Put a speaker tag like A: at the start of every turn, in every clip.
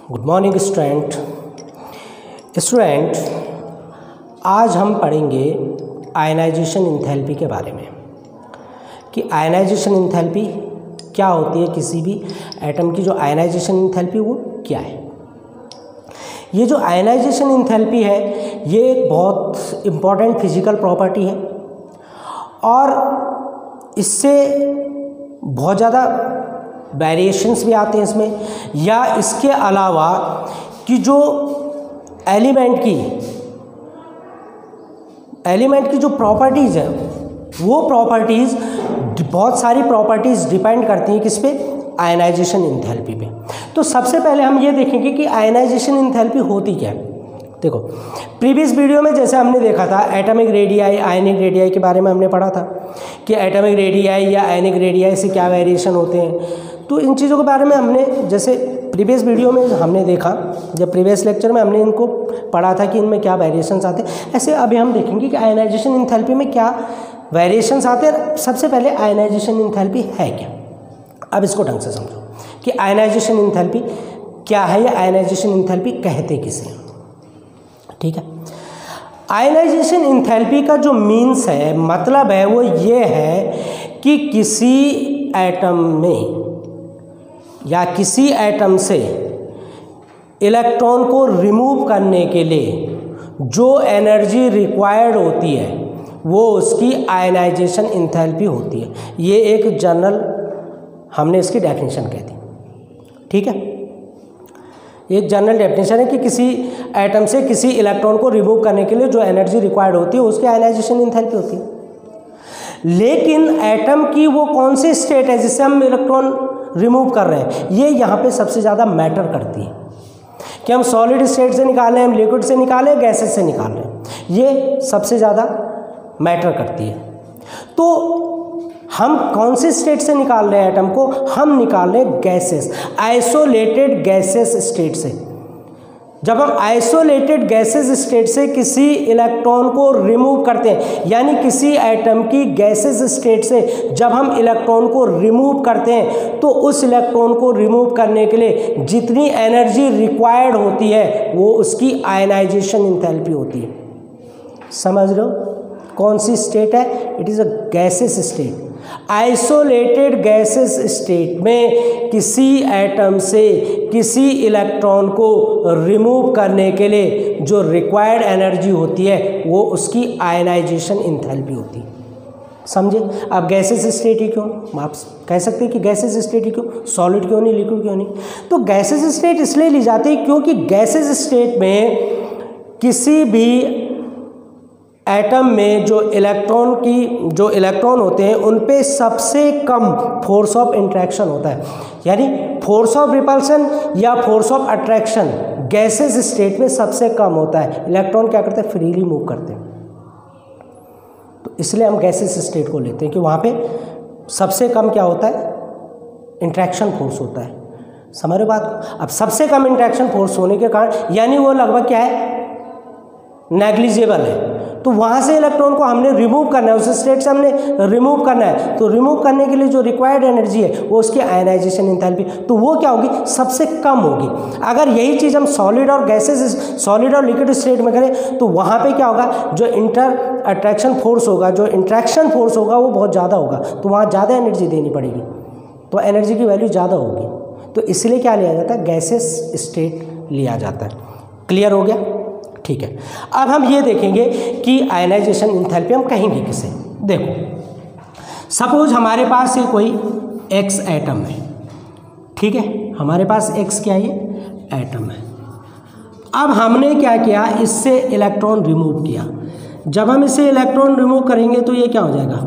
A: Good morning student. आज हम पढ़ेंगे आयनाइजेशन इंथैल्पी के बारे में कि आयनाइजेशन इंथैल्पी क्या होती है, किसी भी एटम की जो आयनाइजेशन इंथैल्पी वो क्या है। ये जो आयनाइजेशन इंथैल्पी है ये एक बहुत इम्पॉर्टेंट फिजिकल प्रॉपर्टी है और इससे बहुत ज़्यादा वेरिएशंस भी आते हैं इसमें, या इसके अलावा कि जो एलिमेंट की जो प्रॉपर्टीज़ है वो प्रॉपर्टीज़ बहुत सारी प्रॉपर्टीज़ डिपेंड करती हैं किस पे, आयनाइजेशन इंथैल्पी पे। तो सबसे पहले हम ये देखेंगे कि आयनाइजेशन इंथैल्पी होती क्या है। देखो, प्रीवियस वीडियो में जैसे हमने देखा था एटॉमिक रेडियाई, आयनिक रेडियाई के बारे में हमने पढ़ा था कि एटॉमिक रेडियाई या आयनिक रेडियाई से क्या वेरिएशन होते हैं। तो इन चीज़ों के बारे में हमने जैसे प्रीवियस वीडियो में हमने देखा, जब प्रीवियस लेक्चर में हमने इनको पढ़ा था कि इनमें क्या वेरिएशंस आते हैं, ऐसे अभी हम देखेंगे कि आयनाइजेशन इंथैल्पी में क्या वेरिएशंस आते हैं। सबसे पहले आयनाइजेशन इंथैल्पी है क्या, अब इसको ढंग से समझो कि आयनाइजेशन इंथैल्पी क्या है या आयनाइजेशन इंथैल्पी कहते किसे। ठीक है, आयनाइजेशन इंथैल्पी का जो मीन्स है, मतलब है, वो ये है कि किसी एटम में या किसी एटम से इलेक्ट्रॉन को रिमूव करने के लिए जो एनर्जी रिक्वायर्ड होती है वो उसकी आयनाइजेशन इंथैल्पी होती है। ये एक जनरल हमने इसकी डेफिनेशन कह दी। ठीक है, एक जनरल डेफिनेशन है कि किसी एटम से किसी इलेक्ट्रॉन को रिमूव करने के लिए जो एनर्जी रिक्वायर्ड होती है उसकी आयनाइजेशन इंथैल्पी होती है। लेकिन एटम की वो कौन सी स्टेट है जिससे हम इलेक्ट्रॉन रिमूव कर रहे हैं, ये यहाँ पे सबसे ज़्यादा मैटर करती है कि हम सॉलिड स्टेट से निकाल रहे हैं, हम लिक्विड से निकाले, गैसेस से निकाल रहे हैं, ये सबसे ज़्यादा मैटर करती है। तो हम कौन सी स्टेट से निकाल रहे हैं एटम को, हम निकाल रहे हैं गैसेस, आइसोलेटेड गैसेस स्टेट से। जब हम आइसोलेटेड गैसेस स्टेट से किसी इलेक्ट्रॉन को रिमूव करते हैं, यानी किसी एटम की गैसेस स्टेट से जब हम इलेक्ट्रॉन को रिमूव करते हैं, तो उस इलेक्ट्रॉन को रिमूव करने के लिए जितनी एनर्जी रिक्वायर्ड होती है वो उसकी आयनाइजेशन इंथैल्पी होती है। समझ रहे हो कौन सी स्टेट है, it is a gases state. Isolated gases state में किसी एटम से किसी इलेक्ट्रॉन को रिमूव करने के लिए जो रिक्वायर्ड एनर्जी होती है वो उसकी आयनाइजेशन इंथैल्पी होती है। समझे। अब गैसेस स्टेट ही क्यों, आप कह सकते हैं कि गैसेस स्टेट ही क्यों, सॉलिड क्यों नहीं, लिक्विड क्यों नहीं। तो गैसेस स्टेट इसलिए ली जाती है क्योंकि गैसेस स्टेट में किसी भी एटम में जो इलेक्ट्रॉन होते हैं उन पे सबसे कम फोर्स ऑफ इंट्रैक्शन होता है, यानी फोर्स ऑफ रिपल्सन या force of attraction gases state में सबसे कम होता है। इलेक्ट्रॉन क्या करते हैं, फ्रीली मूव करते हैं। तो इसलिए हम गैसेस स्टेट को लेते हैं कि वहाँ पे सबसे कम क्या होता है, इंट्रैक्शन फोर्स होता है। समझ रहे बात को। अब सबसे कम इंट्रैक्शन फोर्स होने के कारण यानी वो लगभग क्या है, नेग्लिजिबल है। तो वहाँ से इलेक्ट्रॉन को हमने रिमूव करना है, उस स्टेट से हमने रिमूव करना है, तो रिमूव करने के लिए जो रिक्वायर्ड एनर्जी है वो उसकी आयनाइजेशन इंथैल्पी, तो वो क्या होगी, सबसे कम होगी। अगर यही चीज़ हम सॉलिड और लिक्विड स्टेट में करें तो वहाँ पे क्या होगा, जो इंट्रैक्शन फोर्स होगा, जो इंट्रैक्शन फोर्स होगा वो बहुत ज़्यादा होगा, तो वहाँ ज़्यादा एनर्जी देनी पड़ेगी, तो एनर्जी की वैल्यू ज़्यादा होगी। तो इसलिए क्या लिया जाता है, गैसेस स्टेट लिया जाता है। क्लियर हो गया। ठीक है, अब हम ये देखेंगे कि आयनाइजेशन इंथैल्पी हम कहेंगे किसे। देखो, सपोज हमारे पास ये कोई एक्स एटम है। ठीक है, हमारे पास एक्स क्या है, एटम है। अब हमने क्या किया, इससे इलेक्ट्रॉन रिमूव किया। जब हम इससे इलेक्ट्रॉन रिमूव करेंगे तो ये क्या हो जाएगा,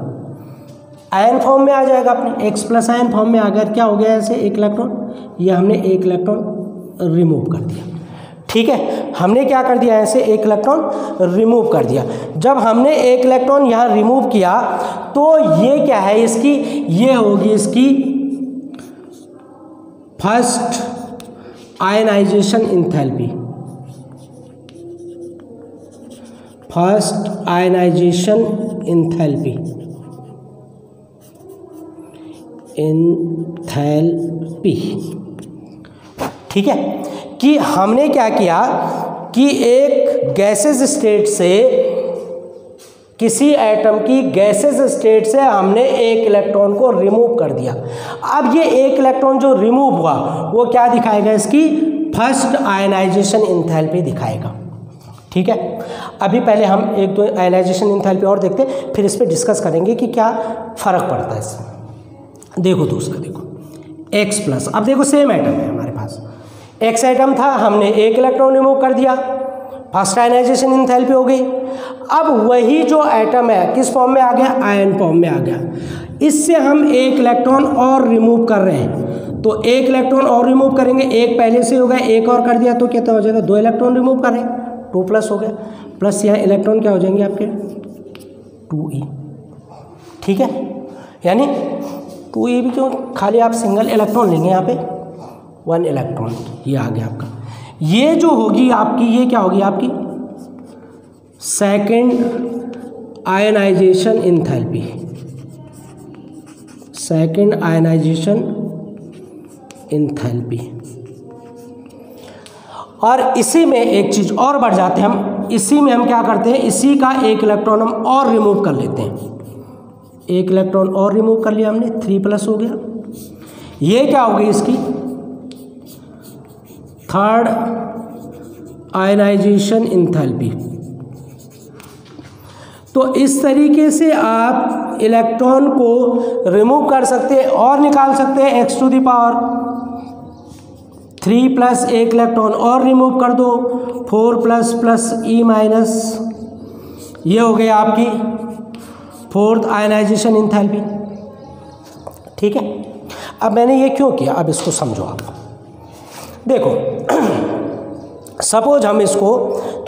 A: आयन फॉर्म में आ जाएगा, अपने एक्स प्लस आयन फॉर्म में। अगर क्या हो गया ऐसे एक इलेक्ट्रॉन, ये हमने एक इलेक्ट्रॉन रिमूव कर दिया। ठीक है, हमने क्या कर दिया, ऐसे एक इलेक्ट्रॉन रिमूव कर दिया। जब हमने एक इलेक्ट्रॉन यहाँ रिमूव किया तो ये क्या है, इसकी ये होगी इसकी first ionisation enthalpy. First ionisation enthalpy enthalpy. ठीक है, कि हमने क्या किया कि एक गैसेस स्टेट से, किसी एटम की गैसेस स्टेट से हमने एक इलेक्ट्रॉन को रिमूव कर दिया। अब ये एक इलेक्ट्रॉन जो रिमूव हुआ वो क्या दिखाएगा, इसकी फर्स्ट आयनाइजेशन एंथैल्पी दिखाएगा। ठीक है, अभी पहले हम एक दो आयनाइजेशन एंथैल्पी और देखते हैं, फिर इस पर डिस्कस करेंगे कि क्या फ़र्क पड़ता है इसमें। देखो दूसरा, देखो X प्लस। अब देखो सेम एटम है हमारे पास, X एटम था, हमने एक इलेक्ट्रॉन रिमूव कर दिया, फर्स्ट आयनाइजेशन एंथैल्पी हो गई। अब वही जो एटम है किस फॉर्म में आ गया, आयन फॉर्म में आ गया। इससे हम एक इलेक्ट्रॉन और रिमूव कर रहे हैं, तो एक इलेक्ट्रॉन और रिमूव करेंगे, एक पहले से हो गया, एक और कर दिया तो कितना हो जाएगा, 2 इलेक्ट्रॉन रिमूव कर रहे हैं, 2 प्लस हो गया, प्लस यहाँ इलेक्ट्रॉन क्या हो जाएंगे आपके 2e। ठीक है, यानी 2e भी क्यों, खाली आप सिंगल इलेक्ट्रॉन लेंगे, यहाँ पे 1 इलेक्ट्रॉन, ये आ गया आपका। ये जो होगी आपकी, ये क्या होगी आपकी second ionisation enthalpy, second ionisation enthalpy. और इसी में एक चीज़ और बढ़ जाते हैं हम, इसी में हम क्या करते हैं, इसी का एक इलेक्ट्रॉन हम और रिमूव कर लेते हैं, एक इलेक्ट्रॉन और रिमूव कर लिया हमने, 3 प्लस हो गया। ये क्या होगी इसकी थर्ड आयनाइजेशन एंथैल्पी। तो इस तरीके से आप इलेक्ट्रॉन को रिमूव कर सकते हैं और निकाल सकते हैं x to the power 3 plus एक इलेक्ट्रॉन और रिमूव कर दो, 4 प्लस प्लस e माइनस, ये हो गई आपकी फोर्थ आयनाइजेशन एंथैल्पी। ठीक है, अब मैंने ये क्यों किया, अब इसको समझो आप। देखो सपोज हम इसको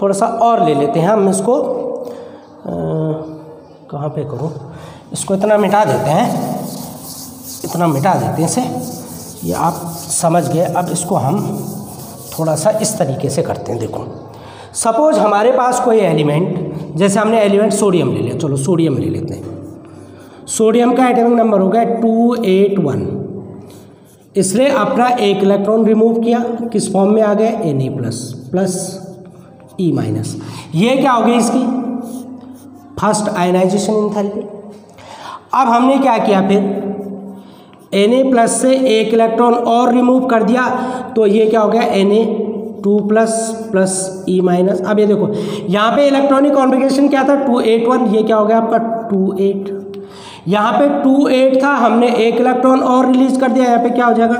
A: थोड़ा सा और ले लेते हैं, हम इसको कहाँ पे करूँ, इसको इतना मिटा देते हैं, इतना मिटा देते हैं इसे, ये आप समझ गए। अब इसको हम थोड़ा सा इस तरीके से करते हैं। देखो सपोज हमारे पास कोई एलिमेंट, जैसे हमने एलिमेंट सोडियम ले लिया, चलो सोडियम ले लेते हैं। सोडियम का एटॉमिक नंबर हो गया 281, इसलिए अपना एक इलेक्ट्रॉन रिमूव किया, किस फॉर्म में आ गया Na plus plus E minus. ये क्या हो गई इसकी फर्स्ट आयनाइजेशन एंथैल्पी। अब हमने क्या किया, फिर Na प्लस से एक इलेक्ट्रॉन और रिमूव कर दिया, तो ये क्या हो गया Na2 plus plus E minus. अब ये देखो यहाँ पे इलेक्ट्रॉनिक कॉन्फ़िगरेशन क्या था 281, ये क्या हो गया आपका 28। यहाँ पे 28 था, हमने एक इलेक्ट्रॉन और रिलीज कर दिया, यहाँ पे क्या हो जाएगा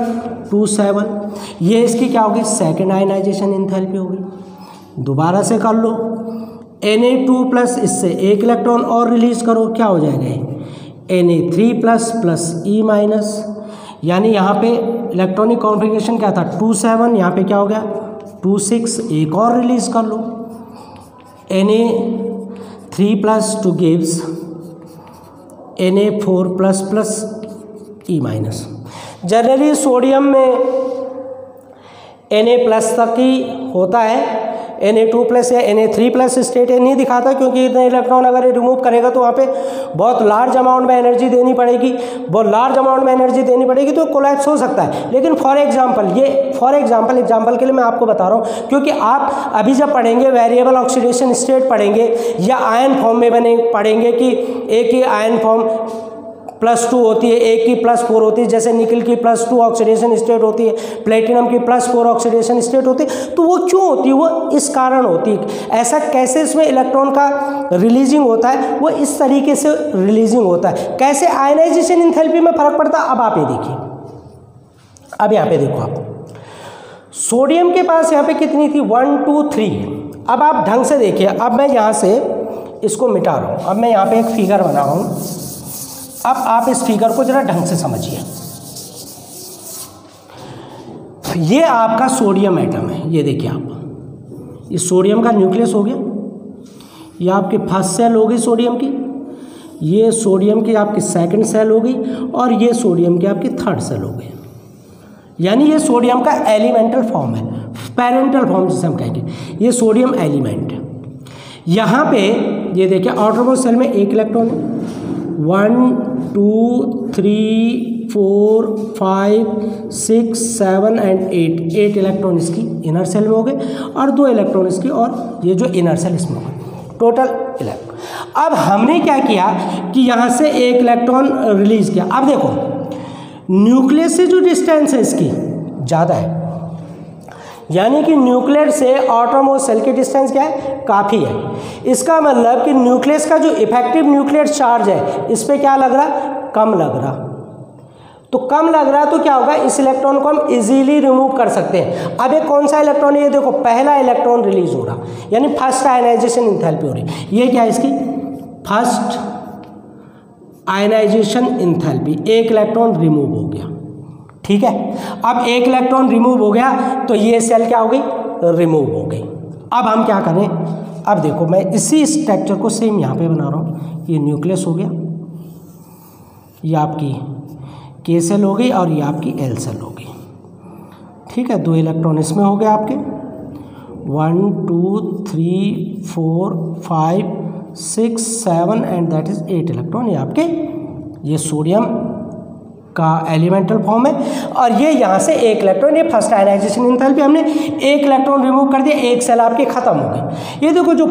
A: 27। ये इसकी क्या होगी सेकेंड आयनाइजेशन एंथैल्पी होगी। दोबारा से कर लो, Na2 प्लस इससे एक इलेक्ट्रॉन और रिलीज करो, क्या हो जाएगा Na3 plus plus E minus. यानी यहाँ पे इलेक्ट्रॉनिक कॉन्फ़िगरेशन क्या था 27, यहाँ पे क्या हो गया 26, एक और रिलीज कर लो Na3 plus two gives Na4 plus plus E minus. Generally sodium में Na प्लस तक ही होता है, Na2 प्लस या Na3 प्लस स्टेट नहीं दिखाता, क्योंकि इतने इलेक्ट्रॉन अगर रिमूव करेगा तो वहाँ पे बहुत लार्ज अमाउंट में एनर्जी देनी पड़ेगी, बहुत लार्ज अमाउंट में एनर्जी देनी पड़ेगी, तो कोलैप्स हो सकता है। लेकिन फॉर एग्जांपल के लिए मैं आपको बता रहा हूँ, क्योंकि आप अभी जब पढ़ेंगे वेरिएबल ऑक्सीडेशन स्टेट पढ़ेंगे या आयन फॉर्म में पढ़ेंगे कि एक ही आयन फॉर्म +2 होती है, एक की +4 होती है, जैसे निकल की +2 ऑक्सीडेशन स्टेट होती है, प्लेटिनम की +4 ऑक्सीडेशन स्टेट होती है। तो वो क्यों होती है, वो इस कारण होती है। ऐसा कैसे इसमें इलेक्ट्रॉन का रिलीजिंग होता है, वो इस तरीके से रिलीजिंग होता है। कैसे आयनाइजेशन एंथैल्पी में फ़र्क पड़ता है, अब आप ये देखिए। अब यहाँ पे देखो आप, सोडियम के पास यहाँ पे कितनी थी 1 2 3। अब आप ढंग से देखिए, अब मैं यहाँ से इसको मिटा रहा हूँ, अब मैं यहाँ पे एक फिगर बना रहा हूँ। अब आप इस फिगर को जरा ढंग से समझिए। ये आपका सोडियम एटम है, ये देखिए आप, ये सोडियम का न्यूक्लियस हो गया, ये आपकी फर्स्ट सेल हो गई सोडियम की, ये सोडियम की आपकी सेकंड सेल हो गई, और ये सोडियम की आपकी थर्ड सेल हो गई। यानी ये सोडियम का एलिमेंटल फॉर्म है, पेरेंटल फॉर्म जिसे हम कहेंगे, ये सोडियम एलिमेंट। यहाँ पे ये देखिए आउटरमोस्ट सेल में एक इलेक्ट्रॉन है, 1 2 3 4 5 6 7 एंड 8 इलेक्ट्रॉन इसकी इनर सेल में हो गए और 2 इलेक्ट्रॉन इसकी और ये जो इनर सेल इसमें हो गए, टोटल इलेक्ट्रॉन। अब हमने क्या किया कि यहाँ से एक इलेक्ट्रॉन रिलीज किया। अब देखो न्यूक्लियस से जो डिस्टेंस है इसकी ज़्यादा है, यानी कि न्यूक्लियस से आउटरमोस्ट सेल की डिस्टेंस क्या है, काफ़ी है। इसका मतलब कि न्यूक्लियस का जो इफेक्टिव न्यूक्लियर चार्ज है इस पर क्या लग रहा, कम लग रहा। तो कम लग रहा है तो क्या होगा, इस इलेक्ट्रॉन को हम इजीली रिमूव कर सकते हैं। अब ये कौन सा इलेक्ट्रॉन है, ये देखो पहला इलेक्ट्रॉन रिलीज हो रहा, यानी फर्स्ट आयनाइजेशन एंथैल्पी हो रही। ये क्या है इसकी फर्स्ट आयनाइजेशन एंथैल्पी, एक इलेक्ट्रॉन रिमूव हो गया। ठीक है, अब एक इलेक्ट्रॉन रिमूव हो गया तो ये सेल क्या हो गई, रिमूव हो गई। अब हम क्या करें, अब देखो मैं इसी स्ट्रक्चर को सेम यहाँ पे बना रहा हूँ। ये न्यूक्लियस हो गया, ये आपकी के सेल हो गई और ये आपकी एल सेल हो गई। ठीक है, 2 इलेक्ट्रॉन इसमें हो गए आपके 1 2 3 4 5 6 7 एंड दैट इज 8 इलेक्ट्रॉन। ये आपके ये सोडियम का एलिमेंटल फॉर्म है और ये यहाँ से एक इलेक्ट्रॉन, ये फर्स्ट आयनाइजेशन एंथैल्पी, हमने एक इलेक्ट्रॉन रिमूव कर दिया, एक सेल आपकी खत्म हो गई। ये देखो जो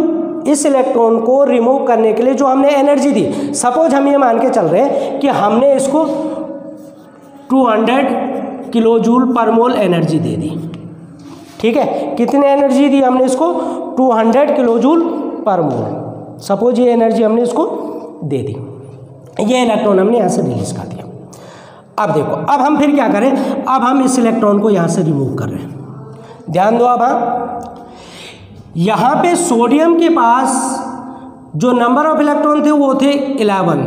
A: इस इलेक्ट्रॉन को रिमूव करने के लिए जो हमने एनर्जी दी, सपोज हम ये मान के चल रहे हैं कि हमने इसको 200 किलो जूल पर मोल एनर्जी दे दी। ठीक है, कितने एनर्जी दी हमने इसको, 200 किलो जूल पर मोल। सपोज ये एनर्जी हमने इसको दे दी, ये इलेक्ट्रॉन हमने यहाँ से रिलीज कर दिया। अब देखो, अब हम फिर क्या करें, अब हम इस इलेक्ट्रॉन को यहाँ से रिमूव कर रहे हैं। ध्यान दो, अब हाँ यहाँ पे सोडियम के पास जो नंबर ऑफ इलेक्ट्रॉन थे वो थे 11।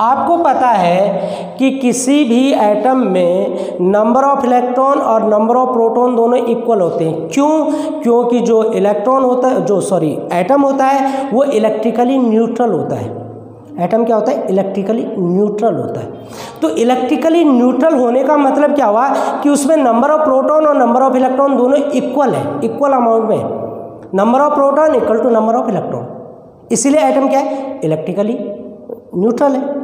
A: आपको पता है कि किसी भी एटम में नंबर ऑफ इलेक्ट्रॉन और नंबर ऑफ प्रोटॉन दोनों इक्वल होते हैं। क्यों, क्योंकि जो इलेक्ट्रॉन होता है, एटम होता है वो इलेक्ट्रिकली न्यूट्रल होता है। एटम क्या होता है, इलेक्ट्रिकली न्यूट्रल होता है। तो इलेक्ट्रिकली न्यूट्रल होने का मतलब क्या हुआ कि उसमें नंबर ऑफ प्रोटॉन और नंबर ऑफ इलेक्ट्रॉन दोनों इक्वल है, इक्वल अमाउंट में। Number of proton equal to number of electron, इसीलिए एटम क्या है, इलेक्ट्रिकली न्यूट्रल है।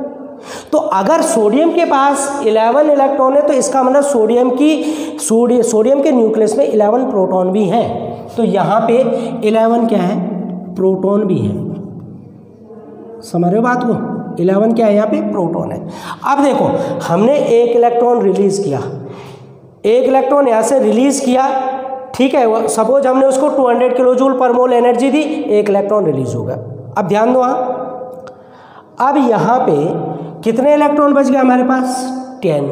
A: तो अगर सोडियम के पास 11 इलेक्ट्रॉन है तो इसका मतलब सोडियम के न्यूक्लियस में 11 प्रोटॉन भी हैं। तो यहाँ पे 11 क्या है, प्रोटॉन भी है। समझ रहे हो बात को, 11 क्या है यहाँ पे, प्रोटॉन है। अब देखो हमने एक इलेक्ट्रॉन रिलीज किया, एक इलेक्ट्रॉन यहाँ से रिलीज किया। ठीक है, सपोज हमने उसको 200 किलो जूल पर मोल एनर्जी दी, एक इलेक्ट्रॉन रिलीज होगा। अब ध्यान दो, अब यहाँ पे कितने इलेक्ट्रॉन बच गए हमारे पास, 10।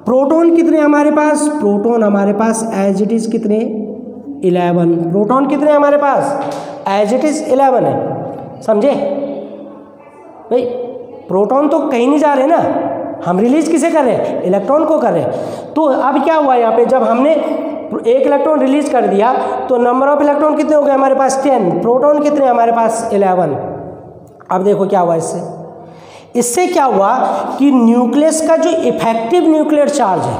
A: प्रोटॉन कितने हमारे पास, प्रोटॉन हमारे पास एज इट इज कितने, 11। प्रोटॉन कितने हमारे पास, एज इट इज 11 है। समझे भाई, प्रोटॉन तो कहीं नहीं जा रहे ना, हम रिलीज किसे कर रहे हैं, इलेक्ट्रॉन को कर रहे हैं। तो अब क्या हुआ यहाँ पे, जब हमने एक इलेक्ट्रॉन रिलीज कर दिया तो नंबर ऑफ इलेक्ट्रॉन कितने हो गए हमारे पास, 10। प्रोटॉन कितने हमारे पास, 11। अब देखो क्या हुआ इससे क्या हुआ कि न्यूक्लियस का जो इफेक्टिव न्यूक्लियर चार्ज है,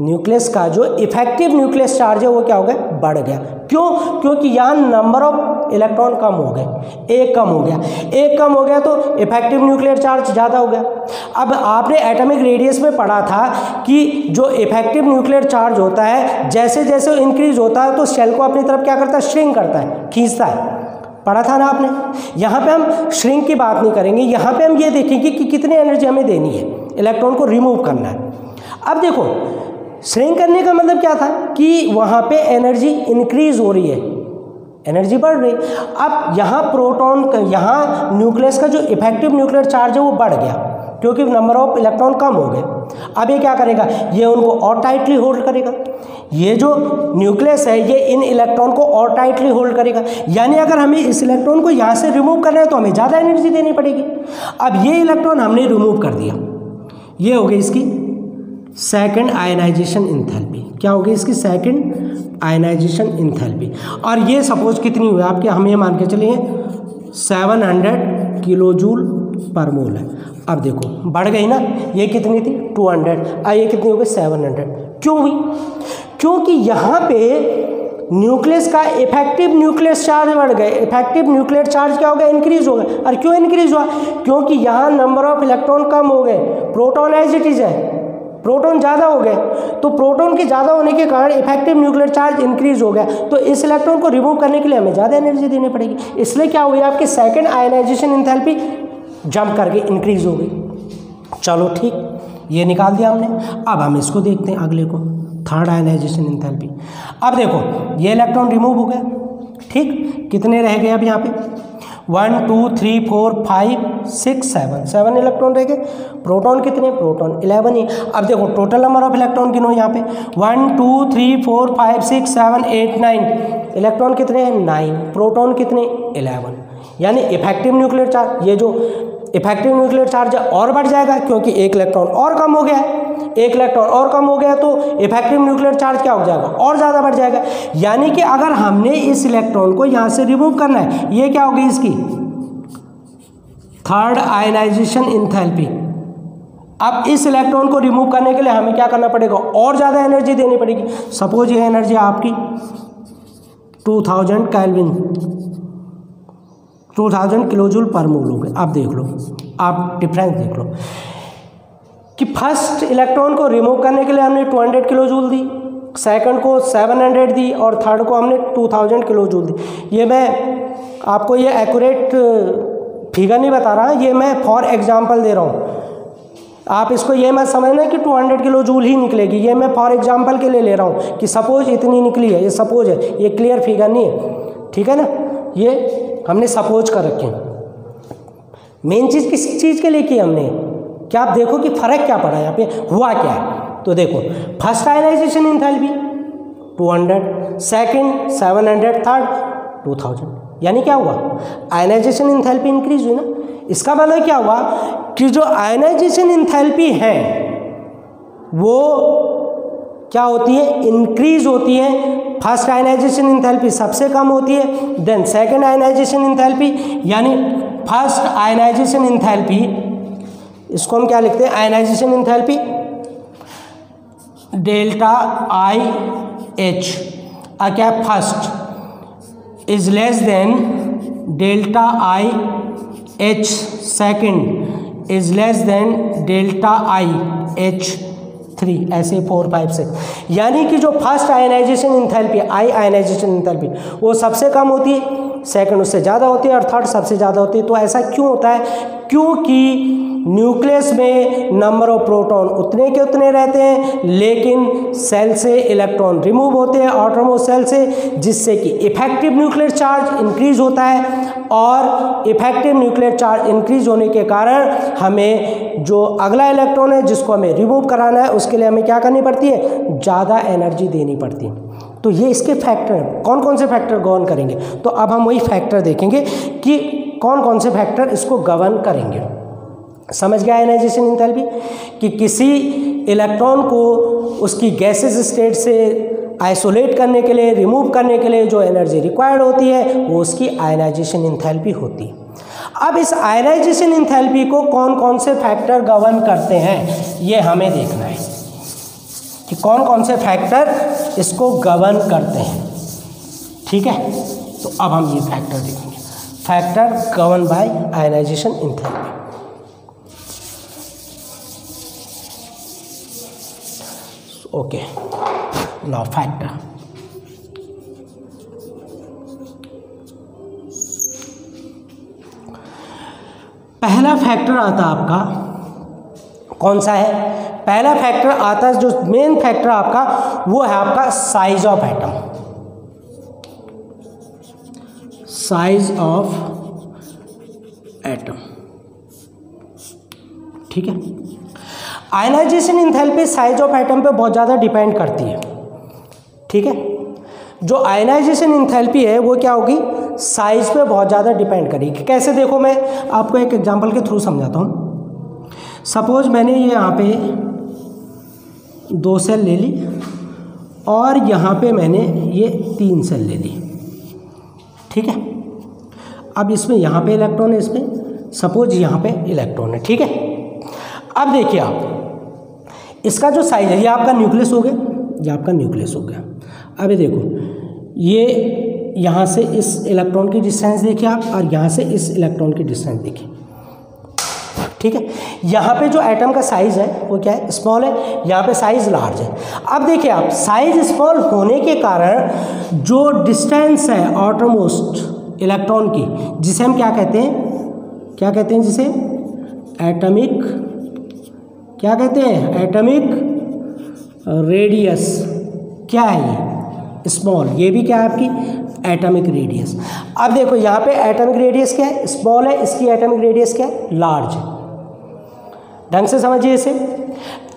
A: न्यूक्लियस का जो इफेक्टिव न्यूक्लियस चार्ज है वो क्या हो गया, बढ़ गया। क्यों, क्योंकि यहाँ नंबर ऑफ इलेक्ट्रॉन कम हो गए, एक कम हो गया, एक कम हो गया तो इफेक्टिव न्यूक्लियर चार्ज ज़्यादा हो गया। अब आपने एटॉमिक रेडियस में पढ़ा था कि जो इफेक्टिव न्यूक्लियर चार्ज होता है जैसे जैसे इंक्रीज होता है तो सेल को अपनी तरफ क्या करता है, श्रिंक करता है, खींचता है। पढ़ा था ना आपने। यहाँ पे हम श्रिंक की बात नहीं करेंगे, यहाँ पे हम ये देखेंगे कि कितनी एनर्जी हमें देनी है, इलेक्ट्रॉन को रिमूव करना है। अब देखो श्रिंक करने का मतलब क्या था कि वहाँ पे एनर्जी इंक्रीज हो रही है, एनर्जी बढ़ रही। अब यहाँ प्रोटॉन का, यहाँ न्यूक्लियस का जो इफेक्टिव न्यूक्लियर चार्ज है वो बढ़ गया क्योंकि नंबर ऑफ इलेक्ट्रॉन कम हो गए। अब ये क्या करेगा, ये उनको और टाइटली होल्ड करेगा। ये जो न्यूक्लियस है ये इन इलेक्ट्रॉन को और टाइटली होल्ड करेगा। यानी अगर हमें इस इलेक्ट्रॉन को यहाँ से रिमूव करना है तो हमें ज़्यादा एनर्जी देनी पड़ेगी। अब ये इलेक्ट्रॉन हमने रिमूव कर दिया, ये हो गई इसकी सेकंड आयनाइजेशन एंथैल्पी। क्या होगी इसकी, सेकंड आयनाइजेशन एंथैल्पी। और ये सपोज कितनी हुई आपके, हम ये मान के चलिए 700 किलो जूल पर मोल है। अब देखो बढ़ गई ना, ये कितनी थी 200, ये कितनी हो गई 700। क्यों हुई, क्योंकि यहाँ पे न्यूक्लियस का इफेक्टिव न्यूक्लियस चार्ज बढ़ गए। इफेक्टिव न्यूक्लियर चार्ज क्या हो गया? इंक्रीज हो गया। और क्यों इंक्रीज हुआ? क्योंकि यहाँ नंबर ऑफ इलेक्ट्रॉन कम हो गए, प्रोटॉन एज इट इज है, प्रोटॉन ज़्यादा हो गए। तो प्रोटॉन के ज़्यादा होने के कारण इफेक्टिव न्यूक्लियर चार्ज इंक्रीज हो गया। तो इस इलेक्ट्रॉन को रिमूव करने के लिए हमें ज़्यादा एनर्जी देनी पड़ेगी। इसलिए क्या हुई? आपकी सेकेंड आयनाइजेशन एंथैल्पी जंप करके इंक्रीज हो गई। चलो ठीक, ये निकाल दिया हमने। अब हम इसको देखते हैं अगले को, थर्ड आयनाइजेशन एंथैल्पी। अब देखो ये इलेक्ट्रॉन रिमूव हो गया, ठीक। कितने रह गए अब यहाँ पे? 1 2 3 4 5 6 7 इलेक्ट्रॉन रह गए। प्रोटॉन कितने? प्रोटॉन 11 ही। अब देखो टोटल नंबर ऑफ इलेक्ट्रॉन गिनो यहाँ पे, 1 2 3 4 5 6 7 8 9 इलेक्ट्रॉन कितने हैं? 9। प्रोटॉन कितने? 11। यानी इफेक्टिव न्यूक्लियर चार्ज, ये जो इफेक्टिव न्यूक्लियर चार्ज और बढ़ जाएगा क्योंकि एक इलेक्ट्रॉन और कम हो गया है। एक इलेक्ट्रॉन और कम हो गया तो इफेक्टिव न्यूक्लियर चार्ज क्या हो जाएगा? और ज़्यादा बढ़ जाएगा। यानी कि अगर हमने इस इलेक्ट्रॉन को यहाँ से रिमूव करना है, ये क्या होगी इसकी? Third ionisation enthalpy. अब इस इलेक्ट्रॉन को रिमूव करने के लिए हमें क्या करना पड़ेगा? और ज़्यादा एनर्जी देनी पड़ेगी। सपोज ये एनर्जी आपकी 2000 केल्विन, 2000 किलोजूल पर मोल हो गए। अब देख लो, आप डिफरेंस देख लो कि फर्स्ट इलेक्ट्रॉन को रिमूव करने के लिए हमने 200 किलोजूल दी, सेकंड को 700 दी और थर्ड को हमने 2000 किलोजूल दी। ये मैं आपको ये एक्यूरेट फिगर नहीं बता रहा, ये मैं फॉर एग्जांपल दे रहा हूँ। आप इसको ये मत समझना कि 200 किलोजूल ही निकलेगी, ये मैं फॉर एग्जांपल के लिए ले रहा हूँ कि सपोज इतनी निकली है, ये सपोज है, ये क्लियर फिगर नहीं है, ठीक है ना। ये हमने सपोज कर रखे। मेन चीज़ किस चीज़ के लिए की हमने, क्या आप देखो कि फ़र्क क्या पड़ा यहाँ पे, हुआ क्या है। तो देखो first ionisation enthalpy 200, second 700, third 2000, यानी क्या हुआ? आयनाइजेशन एंथैल्पी इंक्रीज हुई ना। इसका मतलब क्या हुआ कि जो आयनाइजेशन एंथैल्पी है वो क्या होती है? इंक्रीज होती है। फर्स्ट आयनाइजेशन एंथैल्पी सबसे कम होती है, देन सेकंड आयनाइजेशन एंथैल्पी, यानी फर्स्ट आयनाइजेशन एंथैल्पी, इसको हम क्या लिखते हैं? Ionisation enthalpy delta I H, क्या first is less than delta I H, second is less than delta I H 3, ऐसे 4 5 6। यानी कि जो first ionisation enthalpy, I ionisation enthalpy, वो सबसे कम होती है, सेकंड उससे ज़्यादा होती है और थर्ड सबसे ज़्यादा होती है। तो ऐसा क्यों होता है? क्योंकि न्यूक्लियस में नंबर ऑफ प्रोटॉन उतने के उतने रहते हैं, लेकिन सेल से इलेक्ट्रॉन रिमूव होते हैं आउटरमोस्ट सेल से, जिससे कि इफेक्टिव न्यूक्लियर चार्ज इंक्रीज होता है। और इफेक्टिव न्यूक्लियर चार्ज इंक्रीज होने के कारण हमें जो अगला इलेक्ट्रॉन है जिसको हमें रिमूव कराना है, उसके लिए हमें क्या करनी पड़ती है? ज़्यादा एनर्जी देनी पड़ती है। तो ये इसके फैक्टर हैं। कौन कौन से फैक्टर गवर्न करेंगे? तो अब हम वही फैक्टर देखेंगे कि कौन कौन से फैक्टर इसको गवर्न करेंगे। समझ गया आयनाइजेशन एंथैल्पी कि किसी इलेक्ट्रॉन को उसकी गैसेस स्टेट से आइसोलेट करने के लिए, रिमूव करने के लिए जो एनर्जी रिक्वायर्ड होती है वो उसकी आयनाइजेशन एंथैल्पी होती है। अब इस आयनाइजेशन एंथैल्पी को कौन कौन से फैक्टर गवर्न करते हैं, ये हमें देखना है कि कौन कौन से फैक्टर इसको गवर्न करते हैं। ठीक है, तो अब हम ये फैक्टर देखेंगे, factor govern by ionisation enthalpy. Okay, now factor. पहला फैक्टर आता आपका कौन सा है? पहला फैक्टर आता है, जो मेन फैक्टर आपका वो है आपका size of atom. Size of atom, ठीक है। Ionisation enthalpy size of atom पे बहुत ज़्यादा डिपेंड करती है, ठीक है। जो आयनाइजेशन एंथैल्पी है वो क्या होगी? साइज पे बहुत ज़्यादा डिपेंड करेगी। कैसे? देखो, मैं आपको एक एग्जांपल के थ्रू समझाता हूँ। सपोज मैंने ये यहाँ पे 2 सेल ले ली और यहाँ पे मैंने ये 3 सेल ले ली, ठीक है। अब इसमें यहाँ पे इलेक्ट्रॉन है, इसमें सपोज यहाँ पे इलेक्ट्रॉन है, ठीक है। अब देखिए आप, इसका जो साइज है, ये आपका न्यूक्लियस हो गया, ये आपका न्यूक्लियस हो गया। अब ये देखो, ये यहाँ से इस इलेक्ट्रॉन की डिस्टेंस देखिए आप, और यहाँ से इस इलेक्ट्रॉन की डिस्टेंस देखिए, ठीक है। यहाँ पे जो एटम का साइज़ है वो क्या है, स्मॉल है, यहाँ पे साइज़ लार्ज है। अब देखिए आप, साइज स्मॉल होने के कारण जो डिस्टेंस है आउटरमोस्ट इलेक्ट्रॉन की, जिसे हम क्या कहते हैं, जिसे एटॉमिक, क्या कहते हैं, एटॉमिक रेडियस, क्या है ये, स्मॉल, ये भी क्या है आपकी एटॉमिक रेडियस। अब देखो यहाँ पे एटॉमिक रेडियस क्या है, स्मॉल है, इसकी एटॉमिक रेडियस क्या है, लार्ज है। ढंग से समझिए इसे।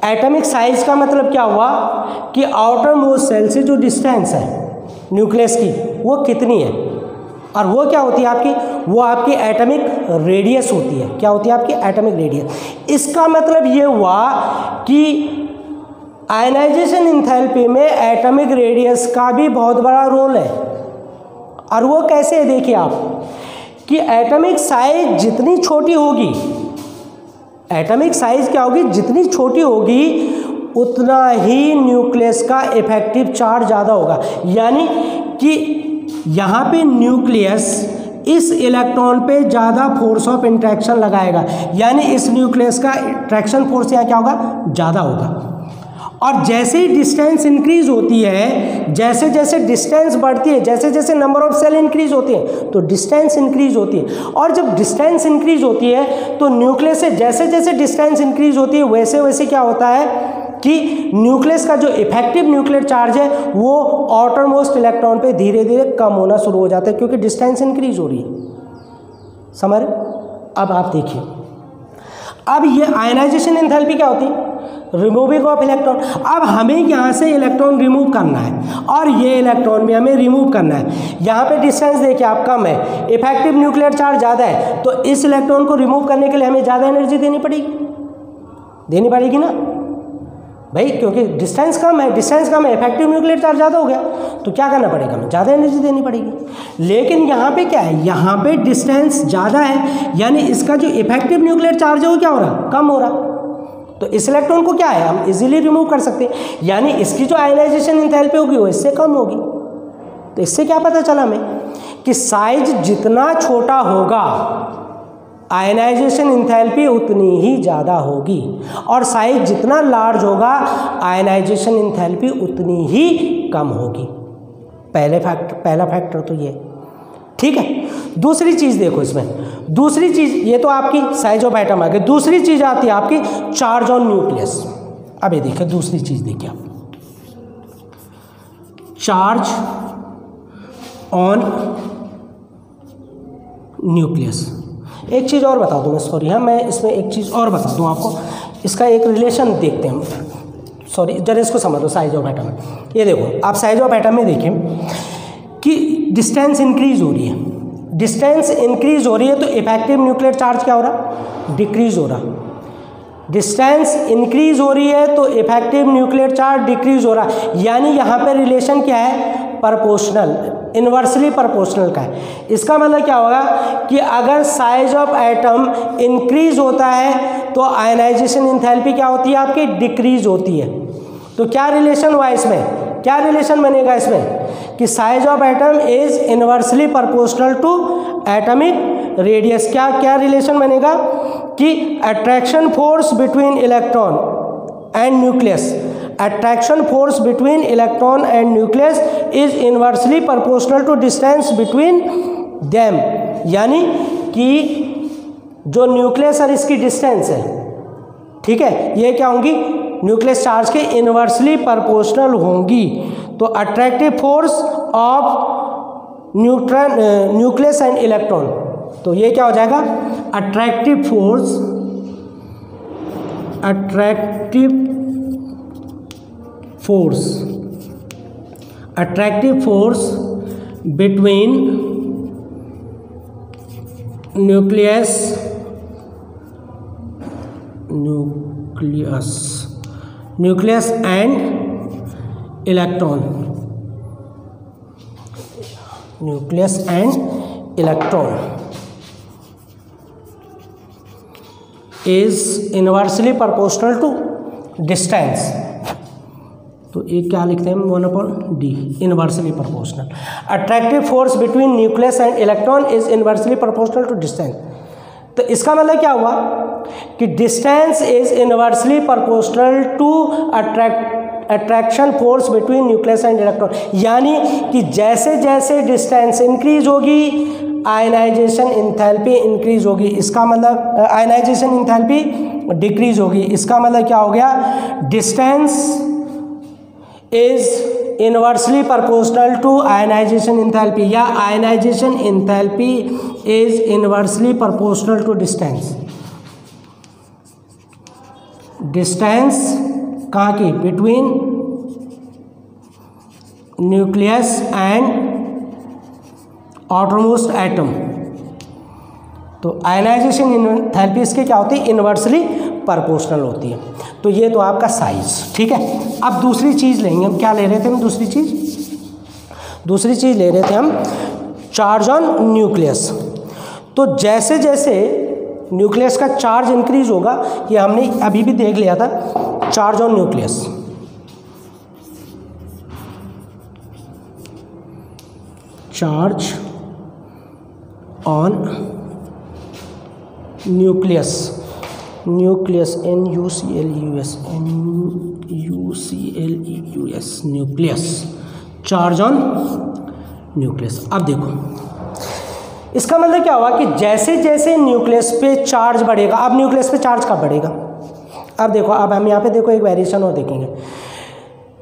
A: एटॉमिक साइज का मतलब क्या हुआ कि आउटर मोस्ट सेल से जो डिस्टेंस है न्यूक्लियस की वो कितनी है, और वो क्या होती है आपकी, वो आपकी एटॉमिक रेडियस होती है। क्या होती है आपकी एटॉमिक रेडियस। इसका मतलब ये हुआ कि आयनाइजेशन एंथैल्पी में एटॉमिक रेडियस का भी बहुत बड़ा रोल है। और वो कैसे है, देखिए आप कि एटॉमिक साइज जितनी छोटी होगी, एटॉमिक साइज क्या होगी, जितनी छोटी होगी उतना ही न्यूक्लियस का इफेक्टिव चार्ज ज़्यादा होगा। यानी कि यहाँ पे न्यूक्लियस इस इलेक्ट्रॉन पे ज़्यादा फोर्स ऑफ इंट्रैक्शन लगाएगा, यानी इस न्यूक्लियस का ट्रैक्शन फोर्स यहाँ क्या होगा, ज़्यादा होगा। और जैसे ही डिस्टेंस इंक्रीज होती है, जैसे जैसे डिस्टेंस बढ़ती है, जैसे जैसे नंबर ऑफ सेल इंक्रीज होती है तो डिस्टेंस इंक्रीज होती है। और जब डिस्टेंस इंक्रीज होती है तो न्यूक्लियस से जैसे जैसे डिस्टेंस इंक्रीज होती है वैसे वैसे क्या होता है कि न्यूक्लियस का जो इफेक्टिव न्यूक्लियर चार्ज है वो आउटर मोस्ट इलेक्ट्रॉन पे धीरे धीरे कम होना शुरू हो जाता है, क्योंकि डिस्टेंस इंक्रीज हो रही है। समझ रहे? अब आप देखिए, अब ये आयनाइजेशन एंथैल्पी क्या होती है, रिमूविंग ऑफ इलेक्ट्रॉन। अब हमें यहाँ से इलेक्ट्रॉन रिमूव करना है और ये इलेक्ट्रॉन भी हमें रिमूव करना है। यहाँ पे डिस्टेंस देखिए आप कम है, इफेक्टिव न्यूक्लियर चार्ज ज़्यादा है, तो इस इलेक्ट्रॉन को रिमूव करने के लिए हमें ज़्यादा एनर्जी देनी पड़ेगी ना भाई, क्योंकि डिस्टेंस कम है, इफेक्टिव न्यूक्लियर चार्ज ज़्यादा हो गया, तो क्या करना पड़ेगा, हमें ज़्यादा एनर्जी देनी पड़ेगी। लेकिन यहाँ पे क्या है, यहाँ पे डिस्टेंस ज़्यादा है, यानी इसका जो इफेक्टिव न्यूक्लियर चार्ज है वो क्या हो रहा, कम हो रहा। तो इस इलेक्ट्रॉन को क्या है, हम इजीली रिमूव कर सकते हैं, यानी इसकी जो आयनाइजेशन एंथैल्पी होगी वो इससे कम होगी। तो इससे क्या पता चला हमें कि साइज जितना छोटा होगा आयनाइजेशन एंथैल्पी उतनी ही ज़्यादा होगी, और साइज जितना लार्ज होगा आयनाइजेशन एंथैल्पी उतनी ही कम होगी। पहला फैक्टर तो ये, ठीक है। दूसरी चीज़ देखो इसमें, दूसरी चीज़, ये तो आपकी साइज ऑफ एटम आ गई। दूसरी चीज़ आती है आपकी चार्ज ऑन न्यूक्लियस। अब ये देखिए दूसरी चीज़ देखिए आप, चार्ज ऑन न्यूक्लियस। एक चीज़ और बता दूँ मैं, सॉरी हाँ, मैं इसमें एक चीज़ और बता दूँ आपको, इसका एक रिलेशन देखते हैं हम। सॉरी, जरा इसको समझ लो, साइज ऑफ एटम। ये देखो आप साइज ऑफ एटम में देखिए कि डिस्टेंस इंक्रीज हो रही है, डिस्टेंस इंक्रीज हो रही है तो इफेक्टिव न्यूक्लियर चार्ज क्या हो रहा, डिक्रीज हो रहा। डिस्टेंस इंक्रीज हो रही है तो इफेक्टिव न्यूक्लियर चार्ज डिक्रीज हो रहा। यानी यहाँ पे रिलेशन क्या है, प्रोपोर्शनल, इन्वर्सली प्रोपोर्शनल का है। इसका मतलब क्या होगा कि अगर साइज ऑफ एटम इंक्रीज होता है तो आयनाइजेशन एंथैल्पी क्या होती है आपकी, डिक्रीज होती है। तो क्या रिलेशन हुआ इसमें, क्या रिलेशन बनेगा इसमें कि size of atom is inversely proportional to atomic radius. क्या रिलेशन बनेगा कि attraction force between electron and nucleus, attraction force between electron and nucleus is inversely proportional to distance between them. यानी कि जो न्यूक्लियस और इसकी डिस्टेंस है, ठीक है, ये क्या होंगी, न्यूक्लियस चार्ज के इन्वर्सली प्रोपोर्शनल होंगी। तो attractive force of nucleus and electron, तो ये क्या हो जाएगा, attractive force between nucleus and electron, is inversely proportional to distance तो एक क्या लिखते हैं 1/d, inversely proportional. Attractive force between nucleus and electron is inversely proportional to distance. तो इसका मतलब क्या हुआ कि distance is inversely proportional to attraction force between nucleus and electron, यानी कि जैसे जैसे डिस्टेंस इंक्रीज होगी आयनाइजेशन इंथैल्पी इंक्रीज होगी। इसका मतलब आयनाइजेशन इंथैल्पी डिक्रीज होगी। इसका मतलब क्या हो गया, distance is inversely proportional to ionisation enthalpy, या ionisation enthalpy is inversely proportional to distance. Distance कहाँ की, between nucleus and outermost atom. तो आयनाइजेशन इंथैल्पी इसके क्या होती है, इनवर्सली प्रोपोर्शनल होती है। तो ये तो आपका साइज, ठीक है। अब दूसरी चीज़ लेंगे हम, क्या ले रहे थे हम, दूसरी चीज़ ले रहे थे हम चार्ज ऑन न्यूक्लियस। तो जैसे जैसे न्यूक्लियस का चार्ज इंक्रीज होगा, ये हमने अभी भी देख लिया था, charge on nucleus, charge on nucleus, nucleus NuCleus, NuCleus, nucleus, charge on nucleus. अब देखो इसका मतलब क्या हुआ कि जैसे जैसे न्यूक्लियस पे चार्ज बढ़ेगा, अब न्यूक्लियस पे चार्ज कब बढ़ेगा, अब देखो, अब हम यहाँ पे देखो एक वेरिएशन और देखेंगे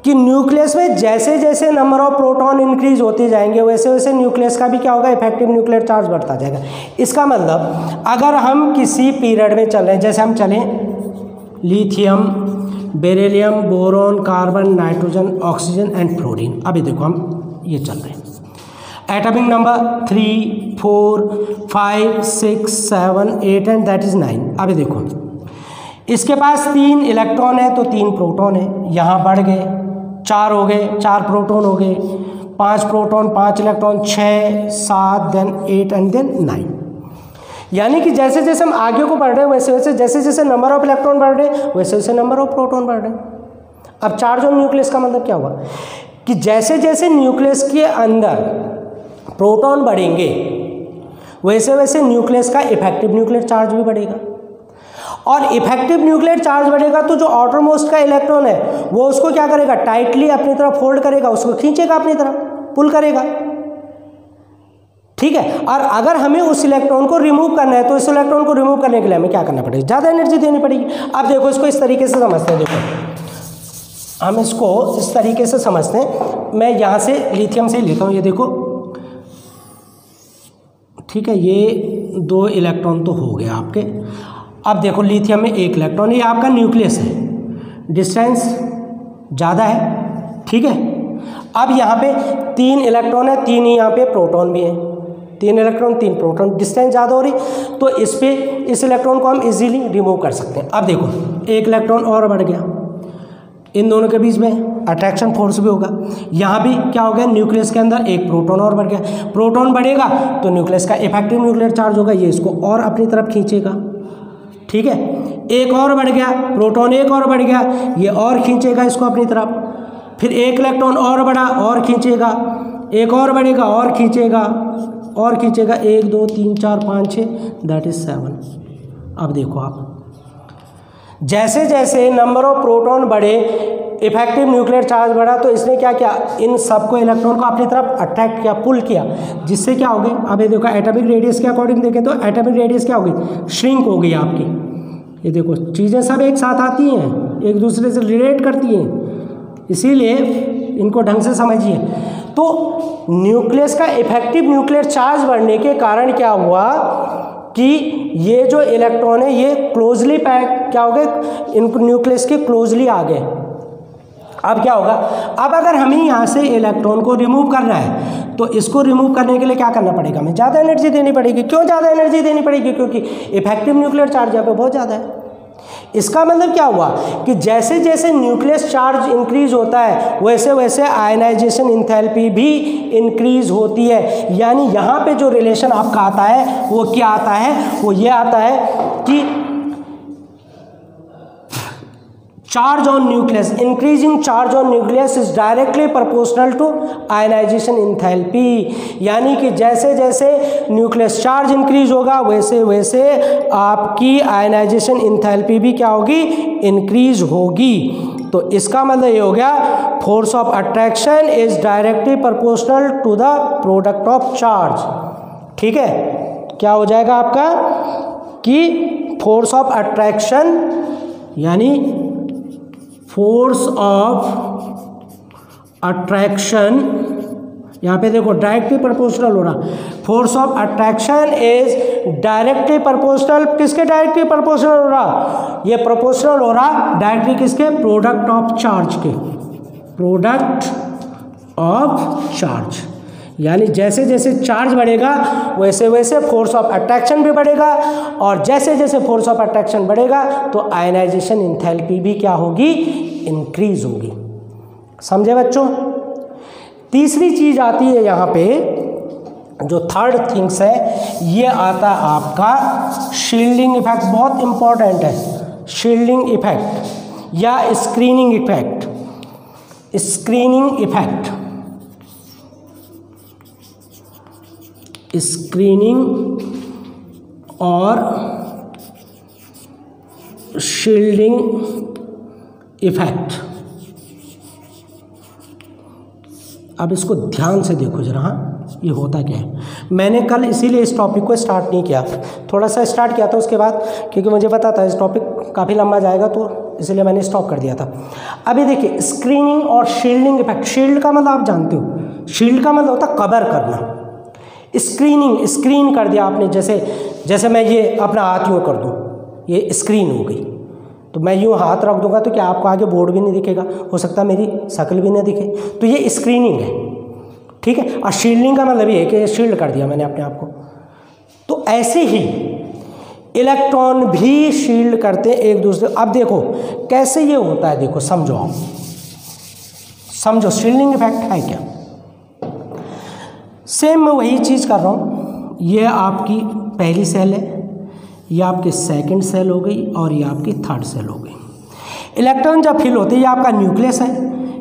A: कि न्यूक्लियस में जैसे जैसे नंबर ऑफ प्रोटॉन इंक्रीज होते जाएंगे वैसे वैसे न्यूक्लियस का भी क्या होगा, इफेक्टिव न्यूक्लियर चार्ज बढ़ता जाएगा। इसका मतलब अगर हम किसी पीरियड में चल रहे हैं, जैसे हम चलें lithium, beryllium, boron, carbon, nitrogen, oxygen and fluorine, अभी देखो हम ये चल रहे हैं, atomic number 3, 4, 5, 6, 7, 8 and that is 9। अभी देखो इसके पास 3 इलेक्ट्रॉन है तो 3 प्रोटॉन है, यहाँ बढ़ गए 4 हो गए, 4 प्रोटॉन हो गए, 5 proton 5 electron, 6, 7, then 8 and then 9। यानी कि जैसे जैसे हम आगे को बढ़ रहे हैं वैसे वैसे जैसे जैसे नंबर ऑफ इलेक्ट्रॉन बढ़ रहे हैं वैसे वैसे नंबर ऑफ प्रोटॉन बढ़ रहे हैं। अब चार्ज ऑन न्यूक्लियस का मतलब क्या हुआ कि जैसे जैसे न्यूक्लियस के अंदर प्रोटॉन बढ़ेंगे वैसे वैसे न्यूक्लियस का इफेक्टिव न्यूक्लियर चार्ज भी बढ़ेगा, और इफेक्टिव न्यूक्लियर चार्ज बढ़ेगा तो जो आउटरमोस्ट का इलेक्ट्रॉन है वो उसको क्या करेगा, टाइटली अपनी तरफ फोल्ड करेगा, उसको खींचेगा अपनी तरफ, पुल करेगा, ठीक है। और अगर हमें उस इलेक्ट्रॉन को रिमूव करना है तो इस इलेक्ट्रॉन को रिमूव करने के लिए हमें क्या करना पड़ेगा, ज़्यादा एनर्जी देनी पड़ेगी। अब देखो इसको इस तरीके से समझते हैं, देखो हम इसको इस तरीके से समझते हैं, मैं यहाँ से लिथियम से लेता हूँ, ये देखो, ठीक है, ये 2 इलेक्ट्रॉन तो हो गए आपके। अब देखो लिथियम में 1 इलेक्ट्रॉन, ये आपका न्यूक्लियस है, डिस्टेंस ज़्यादा है, ठीक है। अब यहाँ पे 3 इलेक्ट्रॉन है, 3 ही यहाँ पे प्रोटॉन भी है, 3 इलेक्ट्रॉन 3 प्रोटॉन, डिस्टेंस ज़्यादा हो रही तो इस इलेक्ट्रॉन को हम इजीली रिमूव कर सकते हैं। अब देखो 1 इलेक्ट्रॉन और बढ़ गया, इन दोनों के बीच में अट्रैक्शन फोर्स भी होगा। यहाँ भी क्या हो गया, न्यूक्लियस के अंदर 1 प्रोटॉन और बढ़ गया, प्रोटॉन बढ़ेगा तो न्यूक्लियस का इफेक्टिव न्यूक्लियर चार्ज होगा, ये इसको और अपनी तरफ खींचेगा, ठीक है। 1 और बढ़ गया, प्रोटॉन 1 और बढ़ गया, ये और खींचेगा इसको अपनी तरफ, फिर 1 इलेक्ट्रॉन और बढ़ा और खींचेगा, 1 और बढ़ेगा और खींचेगा और खींचेगा, 1 2 3 4 5 6 दैट इज 7। अब देखो आप जैसे जैसे नंबर ऑफ प्रोटॉन बढ़े इफेक्टिव न्यूक्लियर चार्ज बढ़ा तो इसने क्या किया, इन सबको इलेक्ट्रॉन को अपनी तरफ अट्रैक्ट किया, पुल किया, जिससे क्या हो गई, अब ये देखो एटॉमिक रेडियस के अकॉर्डिंग देखें तो एटॉमिक रेडियस क्या हो गई, श्रिंक हो गई आपकी। ये देखो चीज़ें सब एक साथ आती हैं, एक दूसरे से रिलेट करती हैं, इसीलिए इनको ढंग से समझिए। तो न्यूक्लियस का इफेक्टिव न्यूक्लियर चार्ज बढ़ने के कारण क्या हुआ कि ये जो इलेक्ट्रॉन है ये क्लोजली पैक क्या हो गए, इनको न्यूक्लियस के क्लोजली आ गए। अब क्या होगा, अब अगर हमें यहाँ से इलेक्ट्रॉन को रिमूव करना है तो इसको रिमूव करने के लिए क्या करना पड़ेगा, हमें ज़्यादा एनर्जी देनी पड़ेगी। क्यों ज़्यादा एनर्जी देनी पड़ेगी, क्योंकि इफेक्टिव न्यूक्लियर चार्ज यहाँ पे बहुत ज़्यादा है। इसका मतलब क्या हुआ कि जैसे जैसे न्यूक्लियस चार्ज इंक्रीज होता है वैसे वैसे आयनाइजेशन इंथैल्पी भी इंक्रीज होती है। यानी यहाँ पे जो रिलेशन आपका आता है वो क्या आता है, वो ये आता है कि charge on nucleus, increasing charge on nucleus is directly proportional to ionisation enthalpy, यानी कि जैसे जैसे न्यूक्लियस चार्ज इंक्रीज होगा वैसे वैसे आपकी आयनाइजेशन एंथैल्पी भी क्या होगी, इंक्रीज होगी। तो इसका मतलब ये हो गया force of attraction is directly proportional to the product of charge. ठीक है, क्या हो जाएगा आपका कि फोर्स ऑफ अट्रैक्शन यानी फोर्स ऑफ अट्रैक्शन, यहाँ पे देखो डायरेक्टली प्रोपोर्शनल हो रहा, force of attraction is directly proportional, किसके डायरेक्टली प्रोपोर्शनल हो रहा, ये प्रोपोर्शनल हो रहा डायरेक्टली किसके, प्रोडक्ट ऑफ चार्ज के, प्रोडक्ट ऑफ चार्ज। यानी जैसे जैसे चार्ज बढ़ेगा वैसे वैसे फोर्स ऑफ अट्रैक्शन भी बढ़ेगा, और जैसे जैसे फोर्स ऑफ अट्रैक्शन बढ़ेगा तो आयनाइजेशन एंथैल्पी भी क्या होगी, इंक्रीज होगी। समझे बच्चों। तीसरी चीज आती है यहाँ पे, जो थर्ड थिंग्स है, ये आता है आपका शील्डिंग इफेक्ट। बहुत इंपॉर्टेंट है शील्डिंग इफेक्ट या screening effect. Screening effect, screening और शील्डिंग इफेक्ट। अब इसको ध्यान से देखो जरा, हाँ ये होता क्या है। मैंने कल इसीलिए इस टॉपिक को स्टार्ट नहीं किया, थोड़ा सा स्टार्ट किया था उसके बाद, क्योंकि मुझे पता था इस टॉपिक काफ़ी लंबा जाएगा, तो इसलिए मैंने स्टॉप कर दिया था। अभी देखिए स्क्रीनिंग और शील्डिंग इफेक्ट। शील्ड का मतलब आप जानते हो, शील्ड का मतलब होता है कवर करना। स्क्रीनिंग, स्क्रीन कर दिया आपने, जैसे मैं ये अपना हाथ यूँ कर दूँ, ये स्क्रीन हो गई। तो मैं यूँ हाथ रख दूंगा तो क्या आपको आगे बोर्ड भी नहीं दिखेगा, हो सकता है मेरी शक्ल भी नहीं दिखे, तो ये स्क्रीनिंग है। ठीक है, और शील्डिंग का मतलब ये है कि शील्ड कर दिया मैंने अपने आप को। तो ऐसे ही इलेक्ट्रॉन भी शील्ड करते हैं एक दूसरे। अब देखो कैसे ये होता है, देखो समझो, आप समझो शील्डिंग इफेक्ट है क्या। सेम मैं वही चीज़ कर रहा हूँ। ये आपकी पहली सेल है, ये आपकी सेकंड सेल हो गई, और ये आपकी थर्ड सेल हो गई। इलेक्ट्रॉन जब फिल होते हैं, ये आपका न्यूक्लियस है,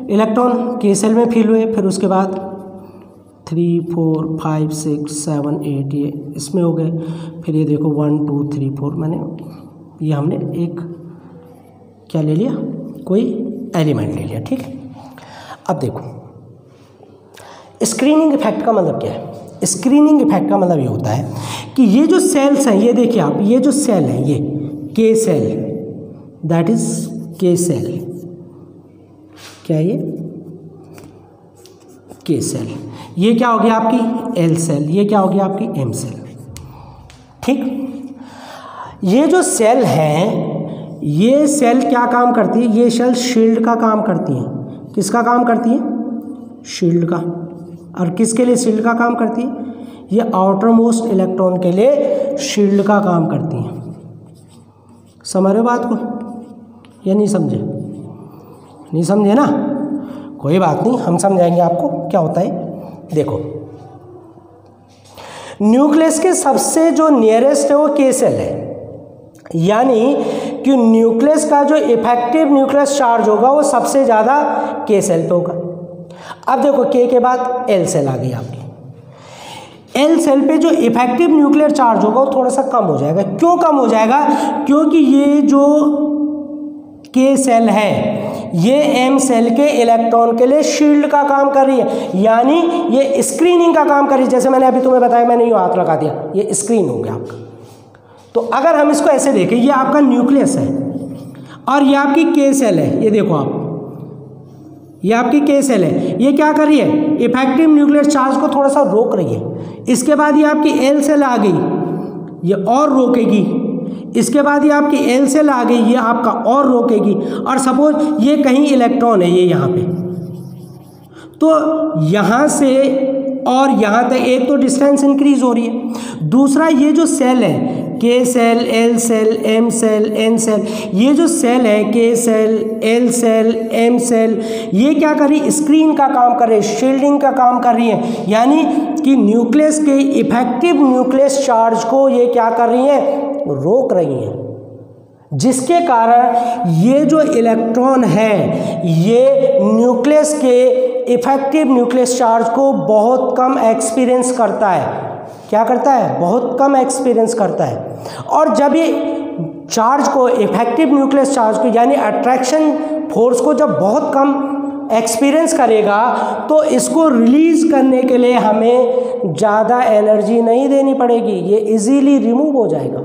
A: इलेक्ट्रॉन के सेल में फिल हुए, फिर उसके बाद 3 4 5 6 7 8 ये इसमें हो गए, फिर ये देखो 1 2 3 4, मैंने ये हमने एक क्या ले लिया, कोई एलिमेंट ले लिया। ठीक है, अब देखो स्क्रीनिंग इफेक्ट का मतलब क्या है। स्क्रीनिंग इफेक्ट का मतलब ये होता है कि ये जो सेल्स हैं, ये देखिए आप, ये जो सेल है, ये के सेल, दैट इज के सेल, क्या है ये के सेल, ये क्या हो गया आपकी एल सेल, ये क्या हो गया आपकी एम सेल। ठीक, ये जो सेल हैं, ये सेल क्या काम करती है, ये सेल शील्ड का काम करती है। किसका काम करती है, शील्ड का। और किसके लिए शील्ड का काम करती है, ये आउटर मोस्ट इलेक्ट्रॉन के लिए शील्ड का काम करती हैं। समझ रहे हो बात को या नहीं समझे, नहीं समझे ना, कोई बात नहीं, हम समझाएंगे आपको क्या होता है। देखो न्यूक्लियस के सबसे जो नियरेस्ट है वो के सेल है, यानी कि न्यूक्लियस का जो इफेक्टिव न्यूक्लियस चार्ज होगा वो सबसे ज़्यादा के सेल पे होगा। अब देखो के के बाद एल सेल आ गई आपकी। एल सेल पे जो इफेक्टिव न्यूक्लियर चार्ज होगा वो थोड़ा सा कम हो जाएगा। क्यों कम हो जाएगा, क्योंकि ये जो के सेल है ये एम सेल के इलेक्ट्रॉन के लिए शील्ड का काम कर रही है, यानी ये स्क्रीनिंग का काम कर रही है। जैसे मैंने अभी तुम्हें बताया, मैंने यूँ हाथ लगा दिया, ये स्क्रीन हो गया आपका। तो अगर हम इसको ऐसे देखें, ये आपका न्यूक्लियस है और ये आपकी के सेल है, ये देखो आप, ये आपकी के सेल है, ये क्या कर रही है, इफेक्टिव न्यूक्लियर चार्ज को थोड़ा सा रोक रही है। इसके बाद ये आपकी एल सेल आ गई, ये और रोकेगी। इसके बाद ये आपकी एल सेल आ गई, ये आपका और रोकेगी। और सपोज ये कहीं इलेक्ट्रॉन है, ये यहाँ पे, तो यहाँ से और यहाँ तक एक तो डिस्टेंस इंक्रीज हो रही है, दूसरा ये जो सेल है K shell, L shell, M shell, N shell, ये जो सेल है K shell, L shell, M shell, ये क्या कर रही है, स्क्रीन का काम कर रही है, शील्डिंग का काम कर रही है, यानी कि न्यूक्लियस के इफेक्टिव न्यूक्लियस चार्ज को ये क्या कर रही है, रोक रही है। जिसके कारण ये जो इलेक्ट्रॉन है ये न्यूक्लियस के इफेक्टिव न्यूक्लियस चार्ज को बहुत कम एक्सपीरियंस करता है। क्या करता है? बहुत कम एक्सपीरियंस करता है। और जब ये चार्ज को, इफेक्टिव न्यूक्लियस चार्ज को यानी अट्रैक्शन फोर्स को जब बहुत कम एक्सपीरियंस करेगा तो इसको रिलीज करने के लिए हमें ज़्यादा एनर्जी नहीं देनी पड़ेगी, ये इजीली रिमूव हो जाएगा।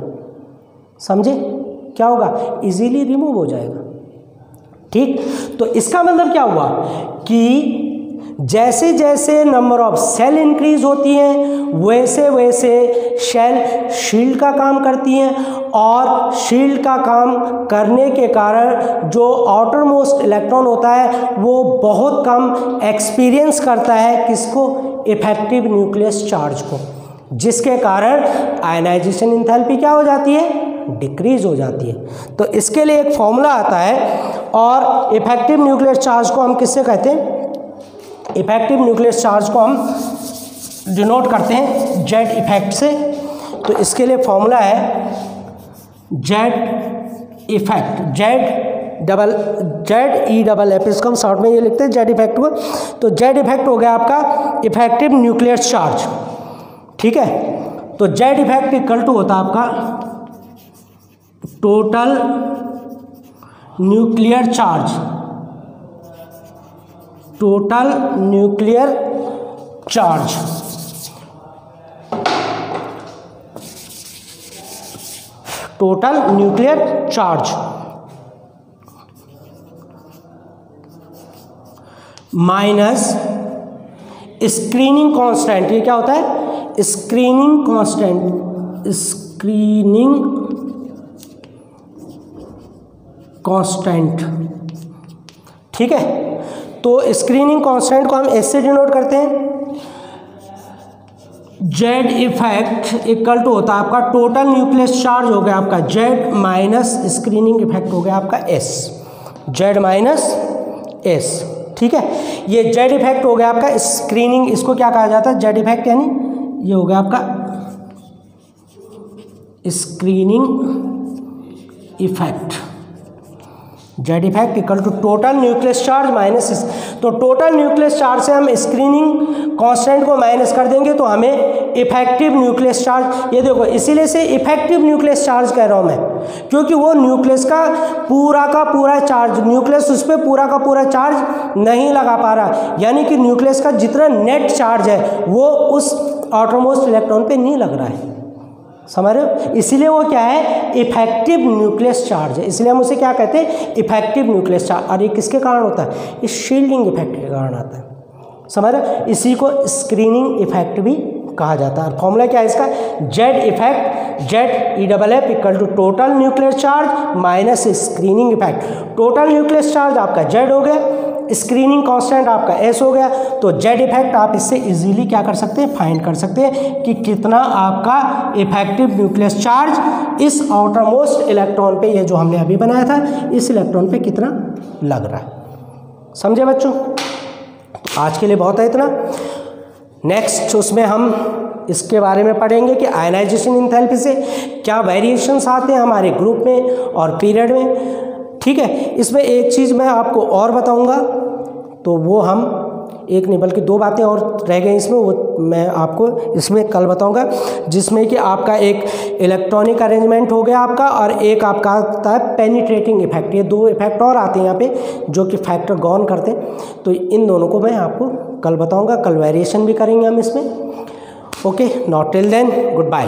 A: समझे? क्या होगा? इजीली रिमूव हो जाएगा। ठीक, तो इसका मतलब क्या हुआ कि जैसे जैसे नंबर ऑफ सेल इंक्रीज होती हैं वैसे वैसे सेल शील्ड का काम करती हैं, और शील्ड का काम करने के कारण जो आउटर मोस्ट इलेक्ट्रॉन होता है वो बहुत कम एक्सपीरियंस करता है किसको? इफेक्टिव न्यूक्लियस चार्ज को, जिसके कारण आयनाइजेशन एंथैल्पी क्या हो जाती है? डिक्रीज हो जाती है। तो इसके लिए एक फॉर्मूला आता है, और इफेक्टिव न्यूक्लियस चार्ज को हम किससे कहते हैं? इफेक्टिव न्यूक्लियस चार्ज को हम डिनोट करते हैं जेड इफेक्ट से। तो इसके लिए फॉर्मूला है Z effect, Z E double F, इसको हम शॉर्ट में ये लिखते हैं जेड इफेक्ट को। तो जेड इफेक्ट हो गया आपका इफेक्टिव न्यूक्लियस चार्ज। ठीक है, तो जेड इफेक्ट इक्वल टू होता है आपका total nuclear charge, total nuclear charge total nuclear charge minus screening constant. ये क्या होता है? Screening constant, screening constant. ठीक है, तो स्क्रीनिंग कांस्टेंट को हम ऐसे डिनोट करते हैं, जेड इफेक्ट इक्वल टू होता है आपका टोटल न्यूक्लियस चार्ज हो गया आपका जेड माइनस स्क्रीनिंग इफेक्ट हो गया आपका एस, जेड माइनस एस। ठीक है, ये जेड इफेक्ट हो गया आपका स्क्रीनिंग, इसको क्या कहा जाता है? जेड इफेक्ट, यानी ये हो गया आपका screening effect, Z effect equal to total nucleus charge minus. तो टोटल न्यूक्लियस चार्ज से हम स्क्रीनिंग कांस्टेंट को माइनस कर देंगे तो हमें इफेक्टिव न्यूक्लियस चार्ज, ये देखो इसीलिए से इफेक्टिव न्यूक्लियस चार्ज कह रहा हूँ मैं, क्योंकि वो न्यूक्लियस का पूरा चार्ज, न्यूक्लियस उस पर पूरा का पूरा चार्ज नहीं लगा पा रहा, यानी कि न्यूक्लियस का जितना नेट चार्ज है वो उस आउटरमोस्ट इलेक्ट्रॉन पे नहीं लग रहा है। समझ रहे हो? इसीलिए वो क्या है? इफेक्टिव न्यूक्लियस चार्ज है, इसलिए हम उसे क्या कहते हैं? Effective nucleus charge. और ये किसके कारण होता है? इस शील्डिंग इफेक्ट के कारण आता है। समझ रहे हो? इसी को स्क्रीनिंग इफेक्ट भी कहा जाता है। फॉर्मूला क्या है इसका? Z effect, Z E double F equal to total nucleus charge minus screening effect. Total nucleus charge आपका जेड हो गया, स्क्रीनिंग कांस्टेंट आपका एस हो गया, तो जेड इफेक्ट आप इससे इजीली क्या कर सकते हैं? फाइंड कर सकते हैं कि कितना आपका इफेक्टिव न्यूक्लियस चार्ज इस आउटर मोस्ट इलेक्ट्रॉन पे, ये जो हमने अभी बनाया था, इस इलेक्ट्रॉन पे कितना लग रहा है। समझे बच्चों? आज के लिए बहुत है इतना। नेक्स्ट उसमें हम इसके बारे में पढ़ेंगे कि आयनाइजेशन एंथैल्पी से क्या वेरिएशंस आते हैं हमारे ग्रुप में और पीरियड में। ठीक है, इसमें एक चीज़ मैं आपको और बताऊंगा, तो वो हम एक नहीं बल्कि दो बातें और रह गई इसमें, वो मैं आपको इसमें कल बताऊंगा, जिसमें कि आपका एक इलेक्ट्रॉनिक अरेंजमेंट हो गया आपका, और एक आपका आता है पेनिट्रेटिंग इफेक्ट। ये दो इफेक्ट और आते हैं यहाँ पे जो कि फैक्टर गॉन करते हैं, तो इन दोनों को मैं आपको कल बताऊँगा। कल वेरिएशन भी करेंगे हम इसमें। Okay, not till then, good bye.